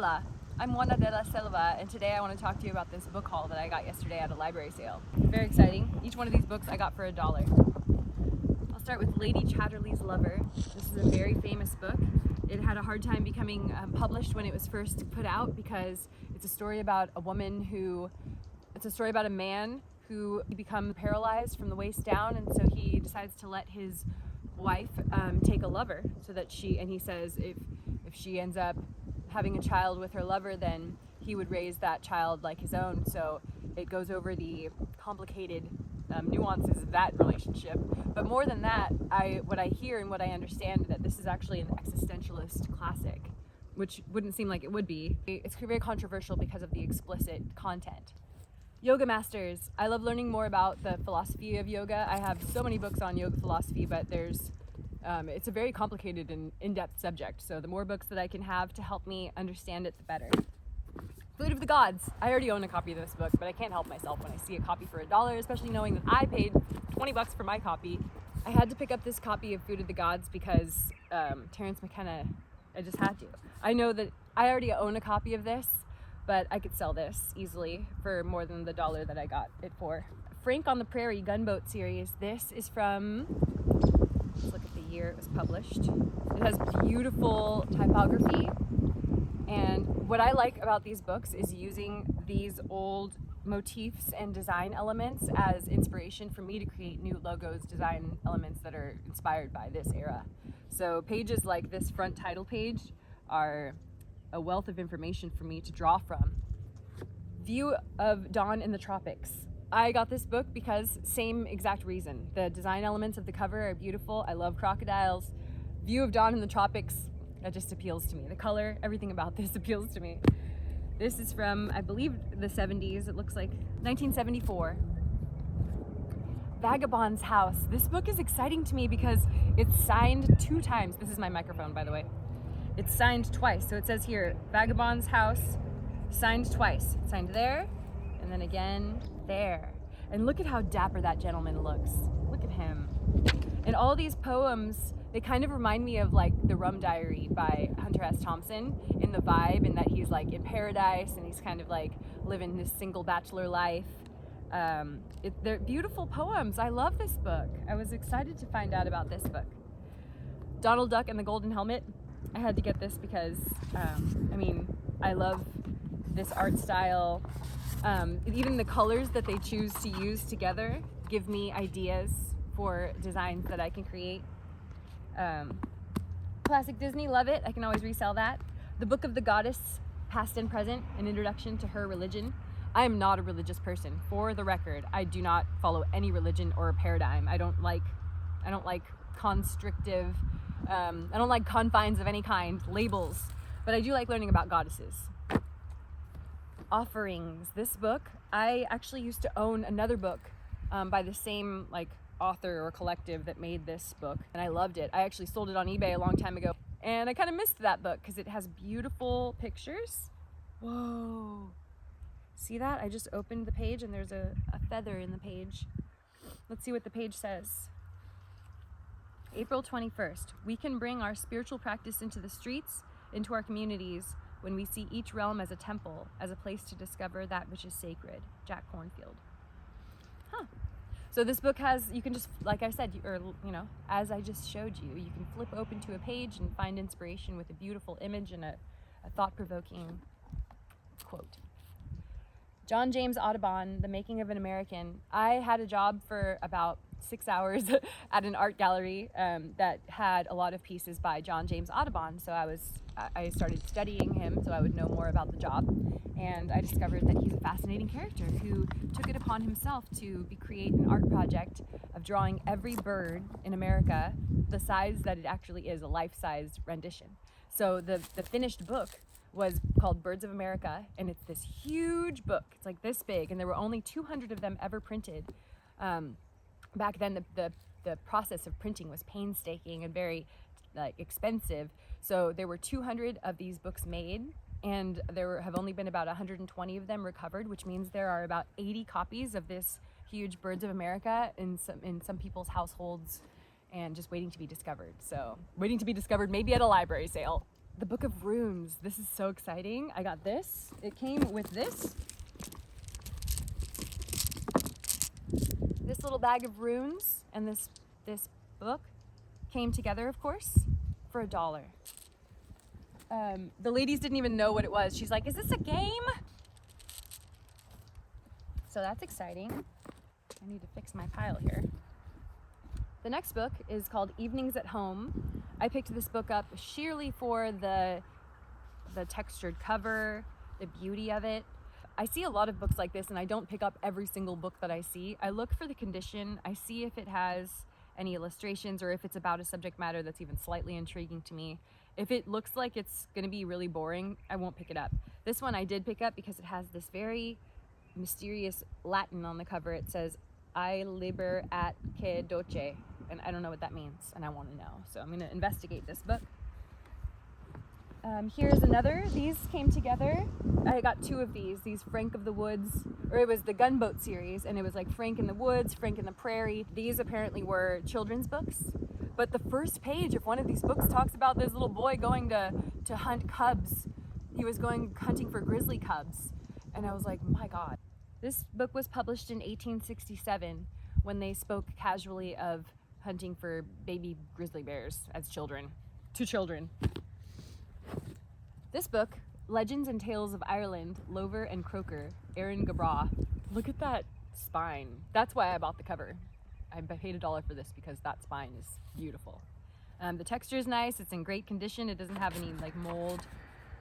Hola, I'm Juana de la Selva, and today I want to talk to you about this book haul that I got yesterday at a library sale. Very exciting. Each one of these books I got for $1. I'll start with Lady Chatterley's Lover. This is a very famous book. It had a hard time becoming published when it was first put out because it's a story about it's a story about a man who becomes paralyzed from the waist down, and so he decides to let his wife take a lover so that he says if she ends up having a child with her lover, then he would raise that child like his own. So it goes over the complicated nuances of that relationship. But more than that, what I hear and what I understand that this is actually an existentialist classic, which wouldn't seem like it would be. It's very controversial because of the explicit content. Yoga Masters. I love learning more about the philosophy of yoga. I have so many books on yoga philosophy, but it's a very complicated and in-depth subject. So the more books that I can have to help me understand it, the better. Food of the Gods. I already own a copy of this book, but I can't help myself when I see a copy for $1, especially knowing that I paid $20 for my copy. I had to pick up this copy of Food of the Gods because Terrence McKenna, I just had to. I know that I already own a copy of this, but I could sell this easily for more than the $1 that I got it for. Frank on the Prairie Gunboat series. This is from, let's look at the year it was published. It has beautiful typography. And what I like about these books is using these old motifs and design elements as inspiration for me to create new logos, design elements that are inspired by this era. So pages like this front title page are a wealth of information for me to draw from. View of Dawn in the Tropics. I got this book because same exact reason. The design elements of the cover are beautiful. I love crocodiles. View of Dawn in the Tropics, that just appeals to me. The color, everything about this appeals to me. This is from, I believe, the 70s. It looks like 1974. Vagabond's House. This book is exciting to me because it's signed 2 times. This is my microphone, by the way. It's signed twice. So it says here, Vagabond's House, signed twice. Signed there, and then again there. And look at how dapper that gentleman looks. Look at him. And all these poems, they kind of remind me of like The Rum Diary by Hunter S. Thompson in the vibe, and that he's like in paradise and he's kind of like living this single bachelor life. They're beautiful poems. I love this book. I was excited to find out about this book. Donald Duck and the Golden Helmet. I had to get this because, I love this art style. Even the colors that they choose to use together give me ideas for designs that I can create. Classic Disney, love it. I can always resell that. The Book of the Goddess, Past and Present, an introduction to her religion. I am not a religious person. For the record, I do not follow any religion or paradigm. I don't like constrictive, I don't like confines of any kind, labels, but I do like learning about goddesses. Offerings. This book, I actually used to own another book by the same author or collective that made this book, and I loved it. I actually sold it on eBay a long time ago, and I kind of missed that book because it has beautiful pictures. Whoa. See that? I just opened the page and there's a feather in the page. Let's see what the page says. April 21st. We can bring our spiritual practice into the streets, into our communities, when we see each realm as a temple, as a place to discover that which is sacred. Jack Kornfield. Huh. So this book has, you can just, like I said, as I just showed you, you can flip open to a page and find inspiration with a beautiful image and a thought-provoking quote. John James Audubon, The Making of an American. I had a job for about 6 hours at an art gallery that had a lot of pieces by John James Audubon. So I started studying him so I would know more about the job. And I discovered that he's a fascinating character who took it upon himself to create an art project of drawing every bird in America the size that it actually is, a life-sized rendition. So the finished book was called Birds of America, and it's this huge book. It's like this big, and there were only 200 of them ever printed. Back then, the process of printing was painstaking and very expensive. So there were 200 of these books made, and there have only been about 120 of them recovered, which means there are about 80 copies of this huge Birds of America in some people's households, and just waiting to be discovered. So waiting to be discovered, maybe at a library sale. The Book of Runes. This is so exciting. I got this. It came with this little bag of runes, and this book came together, of course, for $1. The ladies didn't even know what it was. She's like, "Is this a game?" So that's exciting. I need to fix my pile here. The next book is called Evenings at Home. I picked this book up sheerly for the textured cover, the beauty of it. I see a lot of books like this, and I don't pick up every single book that I see. I look for the condition. I see if it has any illustrations or if it's about a subject matter that's even slightly intriguing to me. If it looks like it's going to be really boring, I won't pick it up. This one I did pick up because it has this very mysterious Latin on the cover. It says, "I liber at che doce," and I don't know what that means, and I want to know. So I'm going to investigate this book. Here's another. These came together. I got 2 of these Frank of the Woods, or it was the Gunboat series, and it was like Frank in the Woods, Frank in the Prairie. These apparently were children's books, but the first page of one of these books talks about this little boy going to hunt cubs. He was going hunting for grizzly cubs, and I was like, my God. This book was published in 1867 when they spoke casually of hunting for baby grizzly bears as children, to children. This book, Legends and Tales of Ireland, Lover and Croker, Aaron Gabraw. Look at that spine. That's why I bought the cover. I paid $1 for this because that spine is beautiful. The texture is nice. It's in great condition. It doesn't have any like mold.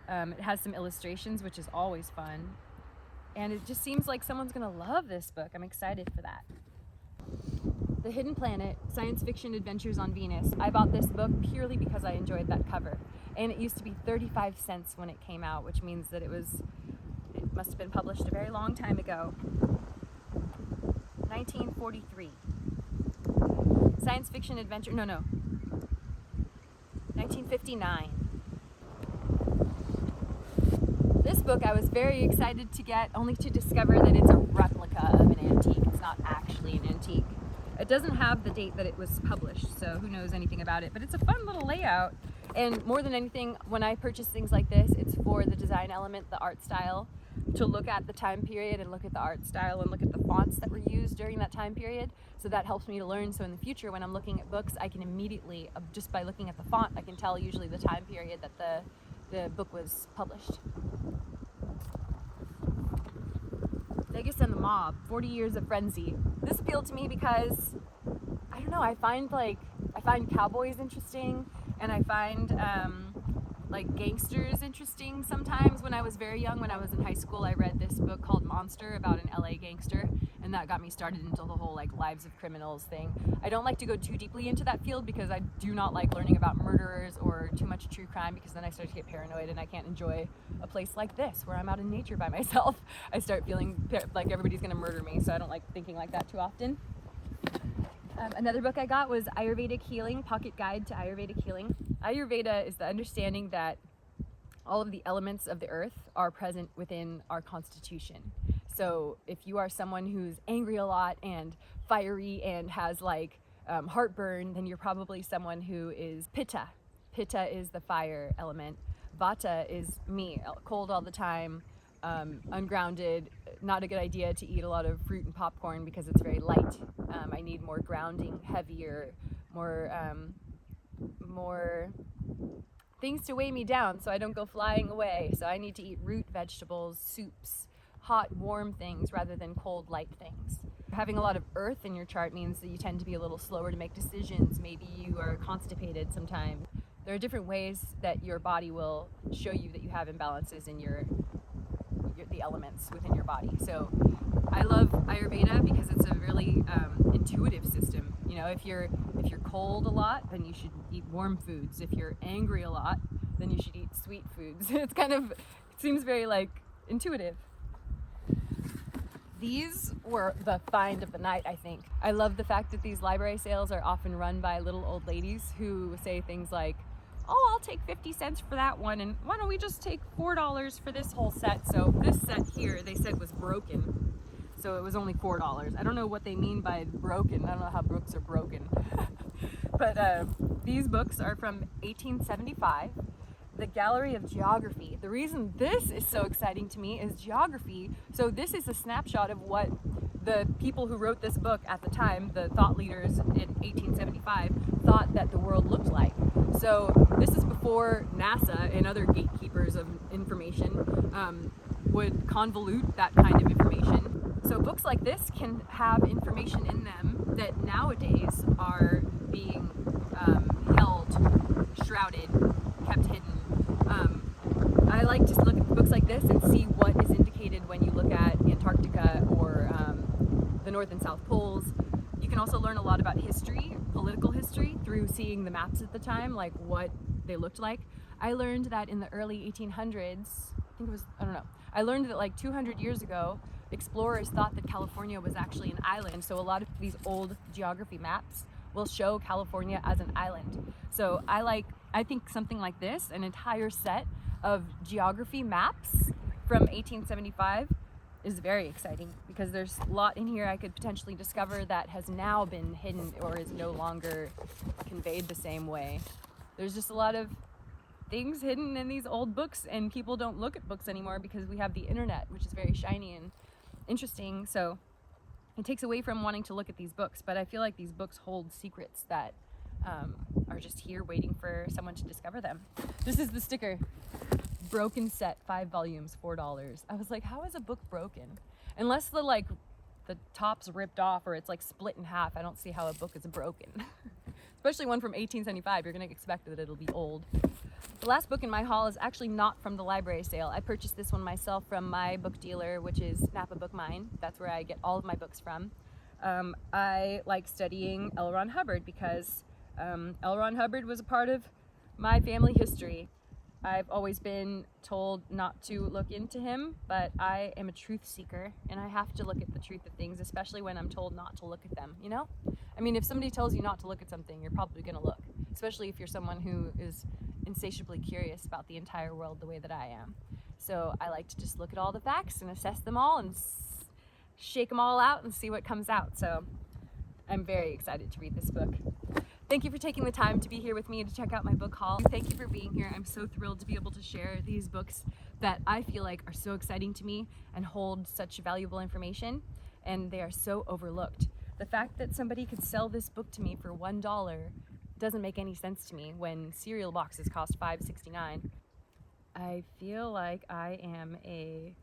It has some illustrations, which is always fun. And it just seems like someone's gonna love this book. I'm excited for that. The Hidden Planet, Science Fiction Adventures on Venus. I bought this book purely because I enjoyed that cover. And it used to be 35 cents when it came out, which means that it must have been published a very long time ago. 1943. Science Fiction Adventure, no. 1959. This book I was very excited to get, only to discover that it's a replica of an antique. It's not actually an antique. It doesn't have the date that it was published, so who knows anything about it, but it's a fun little layout. And more than anything, when I purchase things like this, it's for the design element, the art style, to look at the time period and look at the art style and look at the fonts that were used during that time period. So that helps me to learn. So in the future, when I'm looking at books, I can immediately, just by looking at the font, I can tell usually the time period that the book was published. Vegas and the Mob, 40 Years of Frenzy. This appealed to me because, I don't know, I find cowboys interesting, and I find like gangsters interesting sometimes. When I was very young, when I was in high school, I read this book called Monster about an LA gangster, and that got me started into the whole like lives of criminals thing. I don't like to go too deeply into that field because I do not like learning about murderers or too much true crime, because then I start to get paranoid and I can't enjoy a place like this where I'm out in nature by myself. I start feeling like everybody's gonna murder me, so I don't like thinking like that too often. Another book I got was Ayurvedic Healing, Pocket Guide to Ayurvedic Healing. Ayurveda is the understanding that all of the elements of the earth are present within our constitution. So if you are someone who's angry a lot and fiery and has like heartburn, then you're probably someone who is Pitta. Pitta is the fire element. Vata is me, cold all the time, ungrounded, not a good idea to eat a lot of fruit and popcorn because it's very light. I need more grounding, heavier, more things to weigh me down so I don't go flying away. So I need to eat root vegetables, soups, hot, warm things rather than cold, light things. Having a lot of earth in your chart means that you tend to be a little slower to make decisions. Maybe you are constipated sometimes. There are different ways that your body will show you that you have imbalances in the elements within your body. So I love Ayurveda because it's a really intuitive system. You know, if you're cold a lot, then you should eat warm foods. If you're angry a lot, then you should eat sweet foods. It seems very like intuitive. These were the find of the night, I think. I love the fact that these library sales are often run by little old ladies who say things like, "Oh, I'll take 50 cents for that one, and why don't we just take $4 for this whole set?" So this set here, they said was broken, so it was only $4. I don't know what they mean by broken. I don't know how books are broken. But these books are from 1875. the Gallery of Geography. The reason this is so exciting to me is geography. So this is a snapshot of what the people who wrote this book at the time, the thought leaders in 1875, thought that the world looked like. So this is before NASA and other gatekeepers of information would convolute that kind of information. So books like this can have information in them that nowadays are being held, shrouded, kept hidden. I like to look at books like this and see what is indicated when you look at Antarctica or the North and South Poles. You can also learn a lot about history, political history, through seeing the maps at the time, like what they looked like. I learned that in the early 1800s, I learned that like 200 years ago, explorers thought that California was actually an island. So a lot of these old geography maps will show California as an island. So I think something like this, an entire set of geography maps from 1875, is very exciting because there's a lot in here I could potentially discover that has now been hidden or is no longer conveyed the same way. There's just a lot of things hidden in these old books, and people don't look at books anymore because we have the internet, which is very shiny and interesting. So it takes away from wanting to look at these books, but I feel like these books hold secrets that are just here waiting for someone to discover them. This is the sticker. Broken set, 5 volumes, $4. I was like, how is a book broken? Unless the top's ripped off or it's like split in half, I don't see how a book is broken. Especially one from 1875, you're gonna expect that it'll be old. The last book in my haul is actually not from the library sale. I purchased this one myself from my book dealer, which is Napa Book Mine. That's where I get all of my books from. I like studying L. Ron Hubbard because L. Ron Hubbard was a part of my family history. I've always been told not to look into him, but I am a truth seeker and I have to look at the truth of things, especially when I'm told not to look at them, you know? I mean, if somebody tells you not to look at something, you're probably gonna look, especially if you're someone who is insatiably curious about the entire world the way that I am. So I like to just look at all the facts and assess them all and shake them all out and see what comes out. So I'm very excited to read this book. Thank you for taking the time to be here with me to check out my book haul. Thank you for being here. I'm so thrilled to be able to share these books that I feel like are so exciting to me and hold such valuable information, and they are so overlooked. The fact that somebody could sell this book to me for $1 doesn't make any sense to me when cereal boxes cost $5.69. I feel like I am a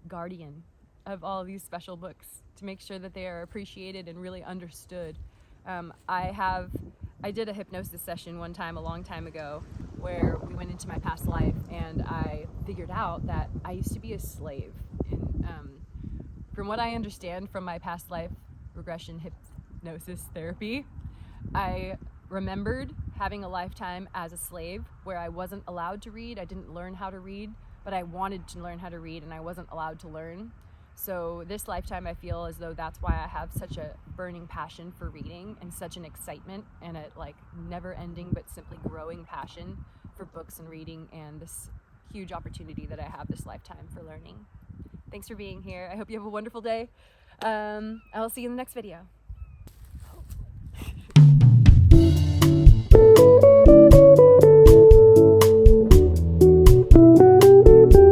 guardian of all of these special books to make sure that they are appreciated and really understood. I did a hypnosis session one time a long time ago where we went into my past life, and I figured out that I used to be a slave. And from what I understand from my past life regression hypnosis therapy, I remembered having a lifetime as a slave where I wasn't allowed to read. I didn't learn how to read, but I wanted to learn how to read and I wasn't allowed to learn. So this lifetime, I feel as though that's why I have such a burning passion for reading and such an excitement and a never ending but simply growing passion for books and reading, and this huge opportunity that I have this lifetime for learning. Thanks for being here. I hope you have a wonderful day. I'll see you in the next video.